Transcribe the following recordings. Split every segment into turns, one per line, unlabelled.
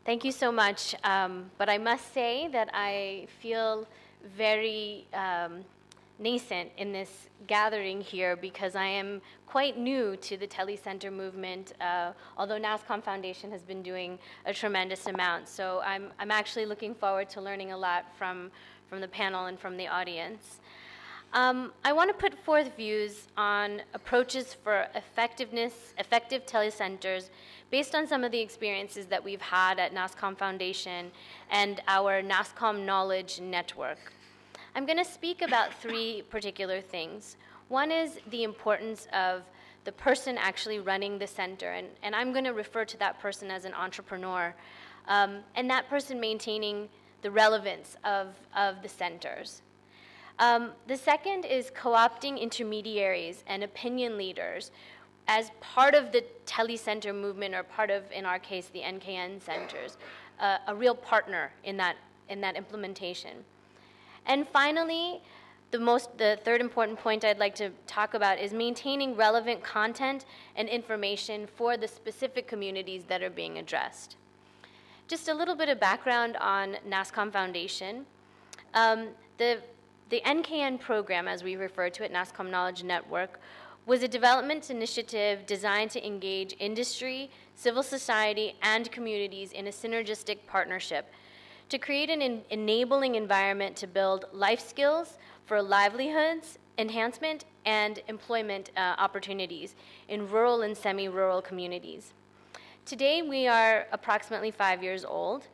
Thank you so much. But I must say that I feel very nascent in this gathering here because I am quite new to the Telecenter movement, although NASCOM Foundation has been doing a tremendous amount. So I'm actually looking forward to learning a lot from the panel and from the audience. I want to put forth views on approaches for effective telecenters based on some of the experiences that we've had at NASCOM Foundation and our NASCOM Knowledge Network. I'm going to speak about three particular things. One is the importance of the person actually running the center, and I'm going to refer to that person as an entrepreneur, and that person maintaining the relevance of the centers. The second is co-opting intermediaries and opinion leaders as part of the telecenter movement, or part of, in our case, the NKN centers, a real partner in that implementation. And finally, the third important point I'd like to talk about is maintaining relevant content and information for the specific communities that are being addressed. Just a little bit of background on NASCOM Foundation. The NKN program, as we refer to it, NASCOM Knowledge Network, was a development initiative designed to engage industry, civil society, and communities in a synergistic partnership to create an enabling environment to build life skills for livelihoods, enhancement, and employment opportunities in rural and semi-rural communities. Today, we are approximately 5 years old.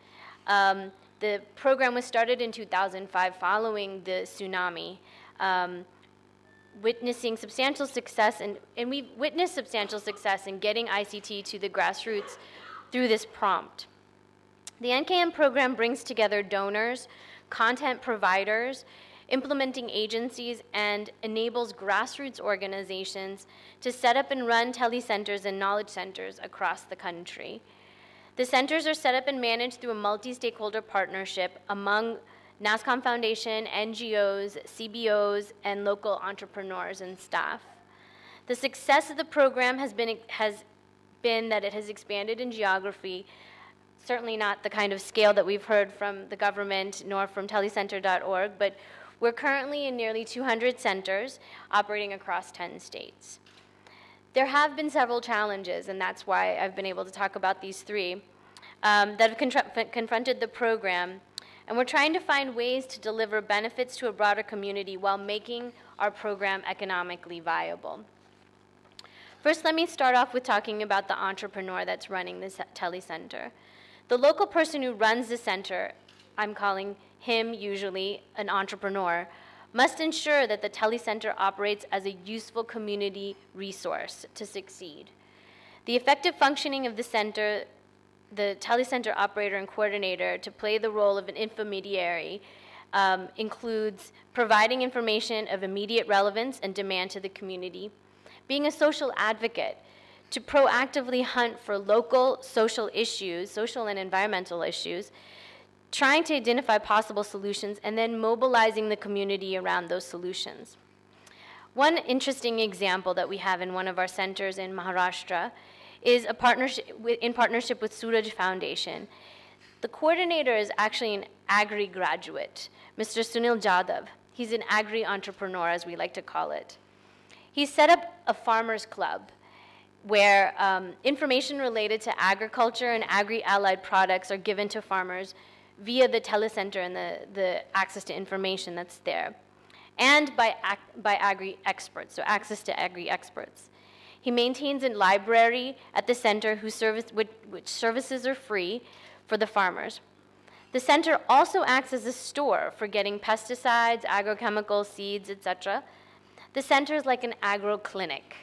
The program was started in 2005 following the tsunami, witnessing substantial success, and we've witnessed substantial success in getting ICT to the grassroots through this prompt. The NKM program brings together donors, content providers, implementing agencies, and enables grassroots organizations to set up and run telecenters and knowledge centers across the country. The centers are set up and managed through a multi-stakeholder partnership among NASCOM Foundation, NGOs, CBOs, and local entrepreneurs and staff. The success of the program has been that it has expanded in geography, certainly not the kind of scale that we've heard from the government nor from telecenter.org, but we're currently in nearly 200 centers operating across 10 states. There have been several challenges, and that's why I've been able to talk about these three, that have confronted the program. And we're trying to find ways to deliver benefits to a broader community while making our program economically viable. First, let me start off with talking about the entrepreneur that's running this telecenter. The local person who runs the center, I'm calling him usually an entrepreneur, must ensure that the telecenter operates as a useful community resource to succeed. The effective functioning of the center, the telecenter operator and coordinator to play the role of an intermediary includes providing information of immediate relevance and demand to the community, being a social advocate to proactively hunt for local social issues, social and environmental issues, trying to identify possible solutions, and then mobilizing the community around those solutions. One interesting example that we have in one of our centers in Maharashtra is in partnership with Suraj Foundation. The coordinator is actually an agri graduate, Mr. Sunil Jadhav. He's an agri entrepreneur, as we like to call it. He set up a farmers club where information related to agriculture and agri-allied products are given to farmers via the telecenter and the access to information that's there, and by agri experts, so access to agri experts. He maintains a library at the center which services are free for the farmers. The center also acts as a store for getting pesticides, agrochemicals, seeds, etc. The center is like an agro clinic.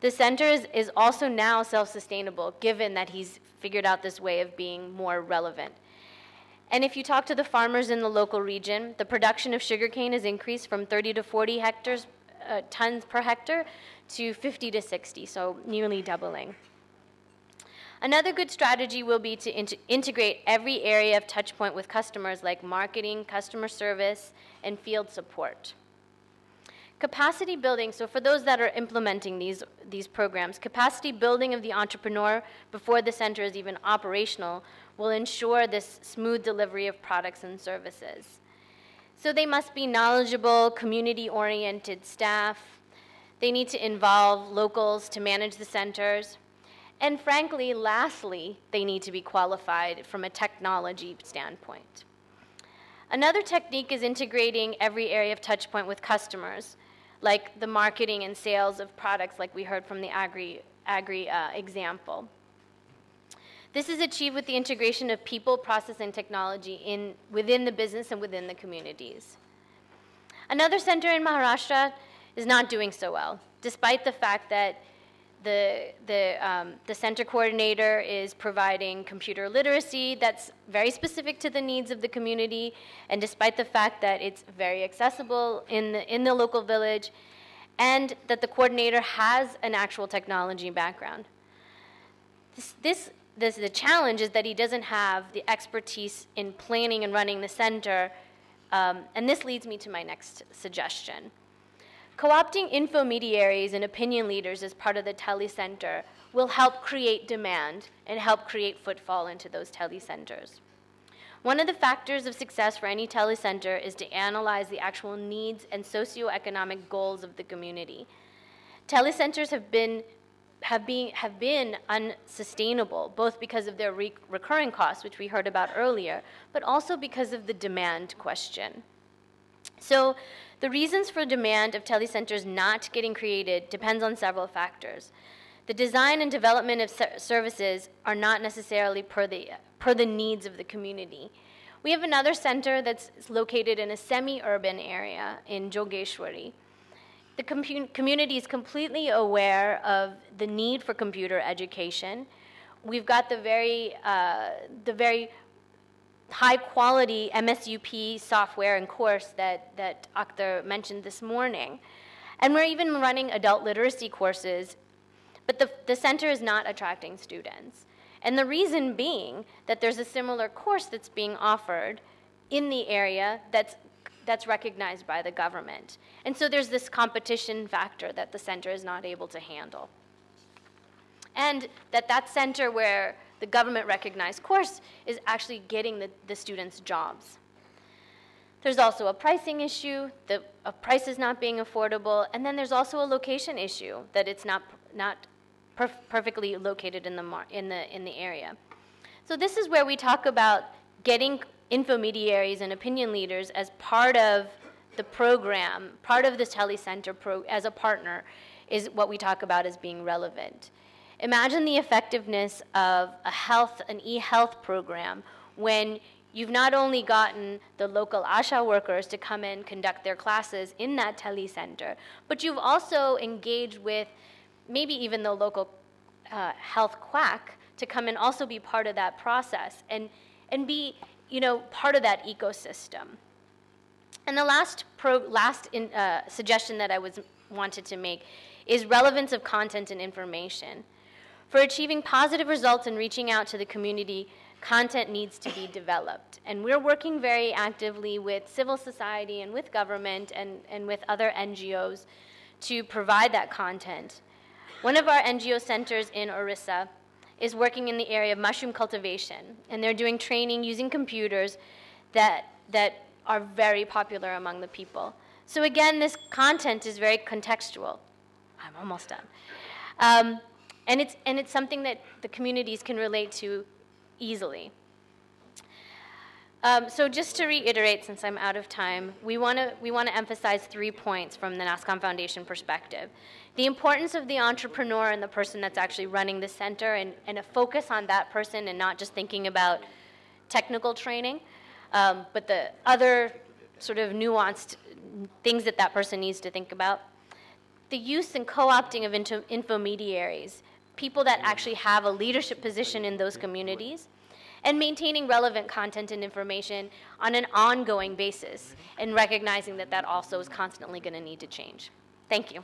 The center is also now self-sustainable, given that he's figured out this way of being more relevant. And if you talk to the farmers in the local region, the production of sugarcane has increased from 30 to 40 tons per hectare to 50 to 60, so nearly doubling. Another good strategy will be to integrate every area of touch point with customers like marketing, customer service, and field support. Capacity building, so for those that are implementing these programs, capacity building of the entrepreneur before the center is even operational will ensure this smooth delivery of products and services. So they must be knowledgeable, community-oriented staff. They need to involve locals to manage the centers. And frankly, lastly, they need to be qualified from a technology standpoint. Another technique is integrating every area of touchpoint with customers, like the marketing and sales of products like we heard from the agri example. This is achieved with the integration of people, process, and technology within the business and within the communities. Another center in Maharashtra is not doing so well, despite the fact that the center coordinator is providing computer literacy that's very specific to the needs of the community, and despite the fact that it's very accessible in the local village, and that the coordinator has an actual technology background. The challenge is that he doesn't have the expertise in planning and running the center, and this leads me to my next suggestion. Co-opting infomediaries and opinion leaders as part of the telecenter will help create demand and help create footfall into those telecenters. One of the factors of success for any telecenter is to analyze the actual needs and socioeconomic goals of the community. Telecenters have been unsustainable, both because of their recurring costs, which we heard about earlier, but also because of the demand question. So the reasons for demand of telecenters not getting created depends on several factors. The design and development of services are not necessarily per the needs of the community. We have another center that's located in a semi-urban area in Jogeshwari. The community is completely aware of the need for computer education. We've got the very high-quality MSUP software and course that Akhtar mentioned this morning. And we're even running adult literacy courses, but the center is not attracting students. And the reason being that there's a similar course that's being offered in the area that's recognized by the government. And so there's this competition factor that the center is not able to handle. And that center where the government-recognized course is actually getting the students jobs. There's also a pricing issue, a price is not being affordable, and then there's also a location issue, that it's not perfectly located in the area. So this is where we talk about getting infomediaries and opinion leaders as part of the program, part of this telecenter as a partner, is what we talk about as being relevant. Imagine the effectiveness of an e-health program when you've not only gotten the local ASHA workers to come in, conduct their classes in that telecenter, but you've also engaged with maybe even the local health quack to come and also be part of that process and be part of that ecosystem. And the last suggestion that I wanted to make is relevance of content and information. For achieving positive results and reaching out to the community, content needs to be developed. And we're working very actively with civil society and with government and with other NGOs to provide that content. One of our NGO centers in Orissa is working in the area of mushroom cultivation, and they're doing training using computers that are very popular among the people. So again, this content is very contextual. I'm almost done. And it's something that the communities can relate to easily. So just to reiterate, since I'm out of time, we want to emphasize 3 points from the NASCOM Foundation perspective. The importance of the entrepreneur and the person that's actually running the center, and a focus on that person and not just thinking about technical training, but the other sort of nuanced things that person needs to think about. The use and co-opting of infomediaries, people that actually have a leadership position in those communities, and maintaining relevant content and information on an ongoing basis, and recognizing that also is constantly going to need to change. Thank you.